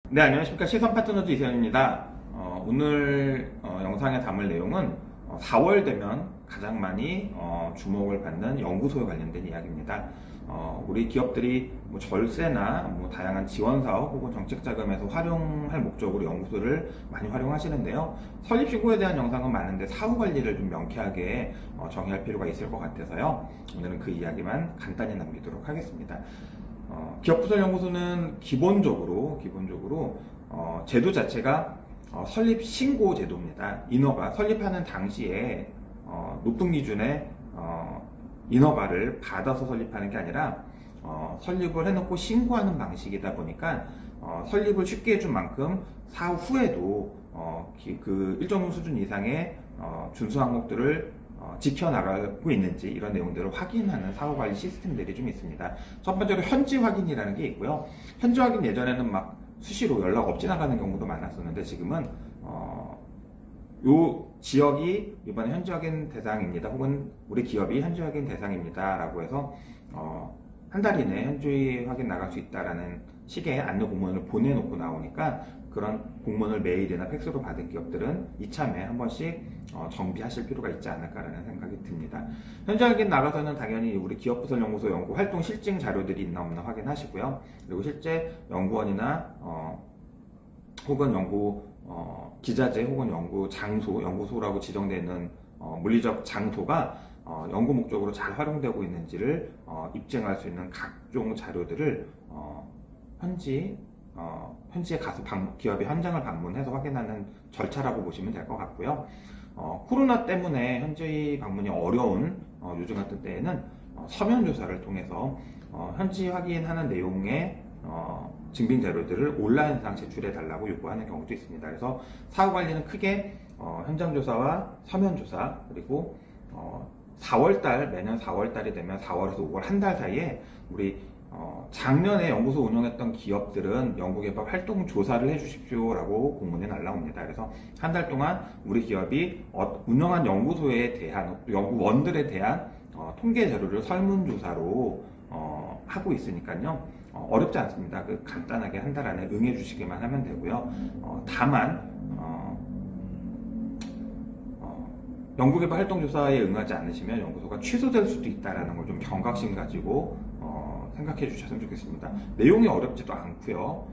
네, 안녕하십니까. 시선 파트너즈 이세현입니다. 오늘 영상에 담을 내용은 4월 되면 가장 많이 주목을 받는 연구소에 관련된 이야기입니다. 우리 기업들이 뭐 절세나 뭐 다양한 지원 사업 혹은 정책 자금에서 활용할 목적으로 연구소를 많이 활용하시는데요. 설립 신고에 대한 영상은 많은데 사후 관리를 좀 명쾌하게 정의할 필요가 있을 것 같아서요. 오늘은 그 이야기만 간단히 남기도록 하겠습니다. 기업부설연구소는 기본적으로 제도 자체가 설립 신고 제도입니다. 인허가 설립하는 당시에 높은 기준의 인허가를 받아서 설립하는 게 아니라 설립을 해놓고 신고하는 방식이다 보니까 설립을 쉽게 해준 만큼 사후 후에도 그 일정 수준 이상의 준수 항목들을 지켜나가고 있는지 이런 내용들을 확인하는 사후관리 시스템들이 좀 있습니다. 첫 번째로 현지 확인이라는 게 있고요. 현지 확인 예전에는 막 수시로 연락 없이 나가는 경우도 많았었는데 지금은 요 지역이 이번에 현지 확인 대상입니다. 혹은 우리 기업이 현지 확인 대상입니다. 라고 해서 한 달 이내에 현지 확인 나갈 수 있다라는 식의 안내 공문을 보내놓고 나오니까 그런 공문을 메일이나 팩스로 받은 기업들은 이참에 한 번씩 정비하실 필요가 있지 않을까라는 생각이 듭니다. 현지 확인 나가서는 당연히 우리 기업부설연구소 연구 활동 실증 자료들이 있나 없나 확인하시고요. 그리고 실제 연구원이나 혹은 연구 기자재 혹은 연구 장소, 연구소라고 지정되어 있는 물리적 장소가 연구 목적으로 잘 활용되고 있는지를 입증할 수 있는 각종 자료들을 현지에 가서 기업의 현장을 방문해서 확인하는 절차라고 보시면 될 것 같고요. 코로나 때문에 현지 방문이 어려운 요즘 같은 때에는 서면 조사를 통해서 현지 확인하는 내용의 증빙 자료들을 온라인상 제출해 달라고 요구하는 경우도 있습니다. 그래서 사후 관리는 크게 현장 조사와 서면 조사 그리고 4월달 매년 4월달이 되면 4월에서 5월 한 달 사이에 우리 작년에 연구소 운영했던 기업들은 연구개발 활동 조사를 해주십시오라고 공문이 날라옵니다. 그래서 한 달 동안 우리 기업이 운영한 연구소에 대한 연구원들에 대한 통계 자료를 설문조사로 하고 있으니까요. 어렵지 않습니다. 간단하게 한 달 안에 응해 주시기만 하면 되고요. 다만 연구개발 활동조사에 응하지 않으시면 연구소가 취소될 수도 있다는 걸 좀 경각심 가지고 생각해 주셨으면 좋겠습니다. 내용이 어렵지도 않고요.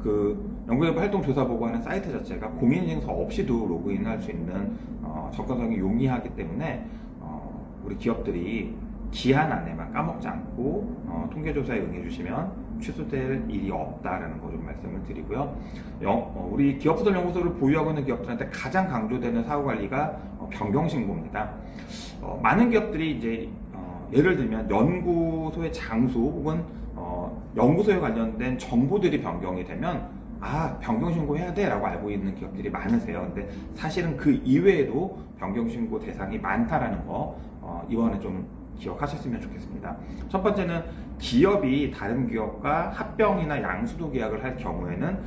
그 연구개발 활동조사 보고하는 사이트 자체가 공인인증서 없이도 로그인할 수 있는 접근성이 용이하기 때문에 우리 기업들이 기한 안에만 까먹지 않고 통계조사에 응해주시면 취소될 일이 없다라는 거 좀 말씀을 드리고요. 우리 기업부설연구소를 보유하고 있는 기업들한테 가장 강조되는 사후관리가 변경신고입니다. 많은 기업들이 이제 예를 들면 연구소의 장소 혹은 연구소에 관련된 정보들이 변경이 되면 변경신고 해야 돼 라고 알고 있는 기업들이 많으세요. 근데 사실은 그 이외에도 변경신고 대상이 많다라는 거 이번에 좀 기억하셨으면 좋겠습니다. 첫 번째는 기업이 다른 기업과 합병이나 양수도 계약을 할 경우에는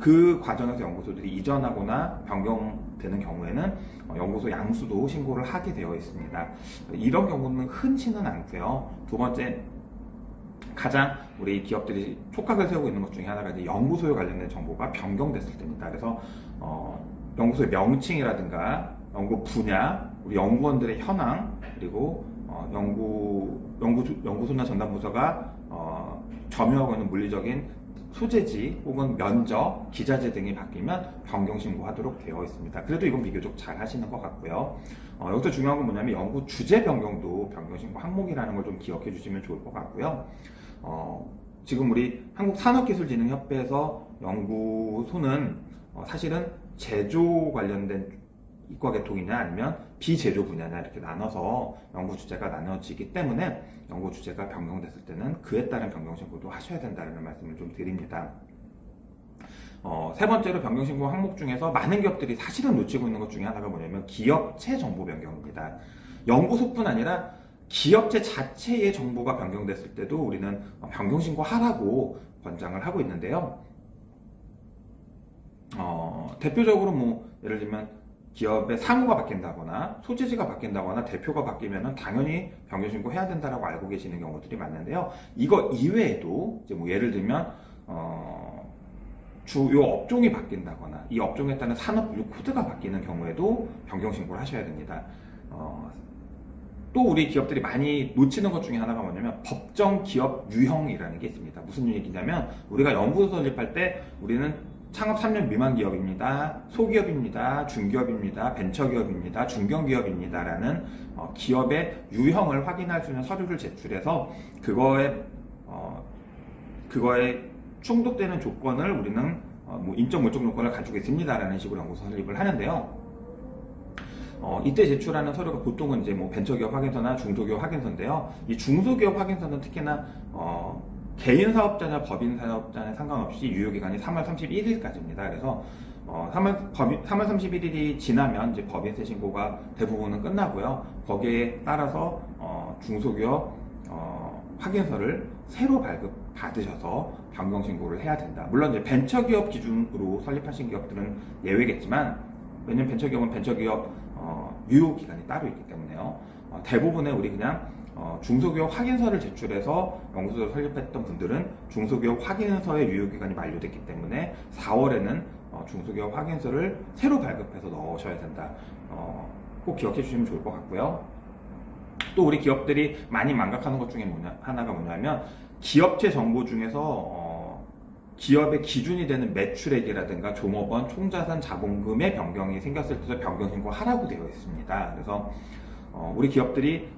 그 과정에서 연구소들이 이전하거나 변경되는 경우에는 연구소 양수도 신고를 하게 되어 있습니다. 이런 경우는 흔치는 않고요. 두 번째, 가장 우리 기업들이 촉각을 세우고 있는 것 중에 하나가 이제 연구소에 관련된 정보가 변경됐을 때입니다. 그래서 연구소의 명칭이라든가 연구 분야, 우리 연구원들의 현황, 그리고 연구소나 전담부서가 점유하고 있는 물리적인 소재지 혹은 면적, 기자재 등이 바뀌면 변경신고하도록 되어 있습니다. 그래도 이건 비교적 잘 하시는 것 같고요. 여기서 중요한 건 뭐냐면 연구 주제 변경도 변경신고 항목이라는 걸 좀 기억해 주시면 좋을 것 같고요. 지금 우리 한국산업기술진흥협회에서 연구소는 사실은 제조 관련된 이과 계통이냐 아니면 비제조 분야냐 이렇게 나눠서 연구 주제가 나눠지기 때문에 연구 주제가 변경됐을 때는 그에 따른 변경신고도 하셔야 된다는 말씀을 좀 드립니다. 세 번째로 변경신고 항목 중에서 많은 기업들이 사실은 놓치고 있는 것 중에 하나가 뭐냐면 기업체 정보 변경입니다. 연구소뿐 아니라 기업체 자체의 정보가 변경됐을 때도 우리는 변경신고 하라고 권장을 하고 있는데요. 대표적으로 뭐 예를 들면 기업의 상호가 바뀐다거나 소재지가 바뀐다거나 대표가 바뀌면 당연히 변경신고 해야 된다고 알고 계시는 경우들이 많은데요. 이거 이외에도 이제 뭐 예를 들면 주요 업종이 바뀐다거나 이 업종에 따른 산업분류 코드가 바뀌는 경우에도 변경 신고를 하셔야 됩니다. 또 우리 기업들이 많이 놓치는 것 중에 하나가 뭐냐면 법정 기업 유형이라는 게 있습니다. 무슨 얘기냐면 우리가 연구소 설립할 때 우리는 창업 3년 미만 기업입니다, 소기업입니다, 중기업입니다, 벤처기업입니다, 중견기업입니다 라는 기업의 유형을 확인할 수 있는 서류를 제출해서 그거에 충족되는 조건을 우리는 인적 물적 요건을 가지고 있습니다 라는 식으로 연구소 설립을 하는데요. 이때 제출하는 서류가 보통은 이제 벤처기업 확인서나 중소기업 확인서인데요. 이 중소기업 확인서는 특히나 개인 사업자냐 법인 사업자냐 상관없이 유효기간이 3월 31일까지입니다. 그래서 3월 31일이 지나면 이제 법인세 신고가 대부분은 끝나고요. 거기에 따라서 중소기업 확인서를 새로 발급받으셔서 변경 신고를 해야 된다. 물론 이제 벤처기업 기준으로 설립하신 기업들은 예외겠지만, 왜냐면 벤처기업은 벤처기업 유효 기간이 따로 있기 때문에요. 대부분의 우리 그냥 중소기업 확인서를 제출해서 연구소를 설립했던 분들은 중소기업 확인서의 유효 기간이 만료됐기 때문에 4월에는 중소기업 확인서를 새로 발급해서 넣으셔야 된다. 꼭 기억해 주시면 좋을 것 같고요. 또 우리 기업들이 많이 망각하는 것 중에 하나가 뭐냐면 기업체 정보 중에서 기업의 기준이 되는 매출액이라든가 종업원, 총자산, 자본금의 변경이 생겼을 때 변경 신고하라고 되어 있습니다. 그래서 우리 기업들이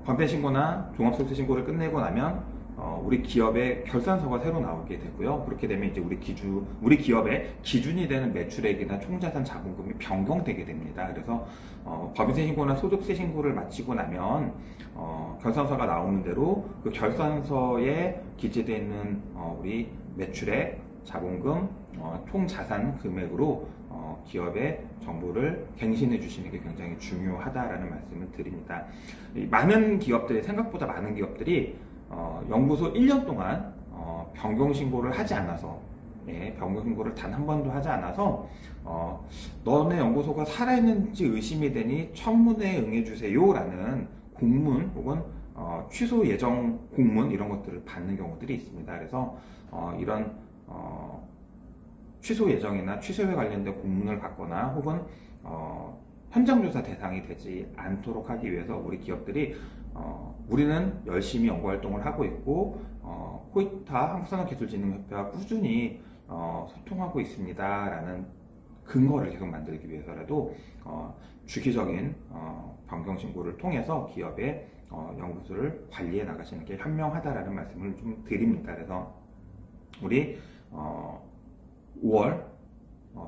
법인세 신고나 종합소득세 신고를 끝내고 나면 우리 기업의 결산서가 새로 나오게 되고요. 그렇게 되면 이제 우리 기업의 기준이 되는 매출액이나 총자산, 자본금이 변경되게 됩니다. 그래서 법인세 신고나 소득세 신고를 마치고 나면 결산서가 나오는 대로 그 결산서에 기재되어 있는 우리 매출액, 자본금, 총자산 금액으로 기업의 정보를 갱신해 주시는 게 굉장히 중요하다라는 말씀을 드립니다. 많은 기업들이, 생각보다 많은 기업들이 연구소 1년 동안 변경 신고를 하지 않아서, 변경 신고를 단 한 번도 하지 않아서 너네 연구소가 살아있는지 의심이 되니 청문회에 응해주세요 라는 공문 혹은 취소 예정 공문 이런 것들을 받는 경우들이 있습니다. 그래서 이런 취소 예정이나 취소에 관련된 공문을 받거나 혹은 현장조사 대상이 되지 않도록 하기 위해서 우리 기업들이 우리는 열심히 연구활동을 하고 있고 코이타 한국산업기술진흥협회와 꾸준히 소통하고 있습니다 라는 근거를 계속 만들기 위해서라도 주기적인 변경신고를 통해서 기업의 연구소를 관리해 나가시는 게 현명하다라는 말씀을 좀 드립니다. 그래서 우리 5월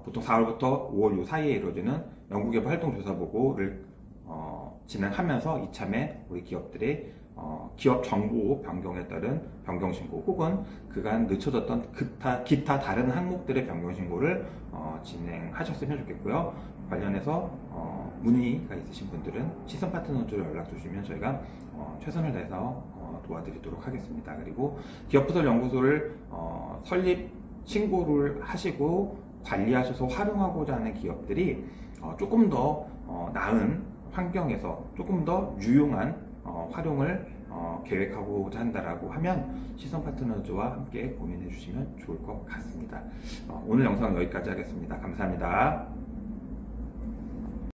보통 4월부터 5월 요 사이에 이루어지는 연구개발 활동조사보고를 진행하면서 이참에 우리 기업들의 기업 정보 변경에 따른 변경신고 혹은 그간 늦춰졌던 기타 다른 항목들의 변경신고를 진행하셨으면 좋겠고요. 관련해서 문의가 있으신 분들은 시선파트너쪽으로 연락 주시면 저희가 최선을 다해서 도와드리도록 하겠습니다. 그리고 기업부설 연구소를 설립 신고를 하시고 관리하셔서 활용하고자 하는 기업들이 조금 더 나은 환경에서 조금 더 유용한 활용을 계획하고자 한다라고 하면 시선파트너즈와 함께 고민해 주시면 좋을 것 같습니다. 오늘 영상은 여기까지 하겠습니다. 감사합니다.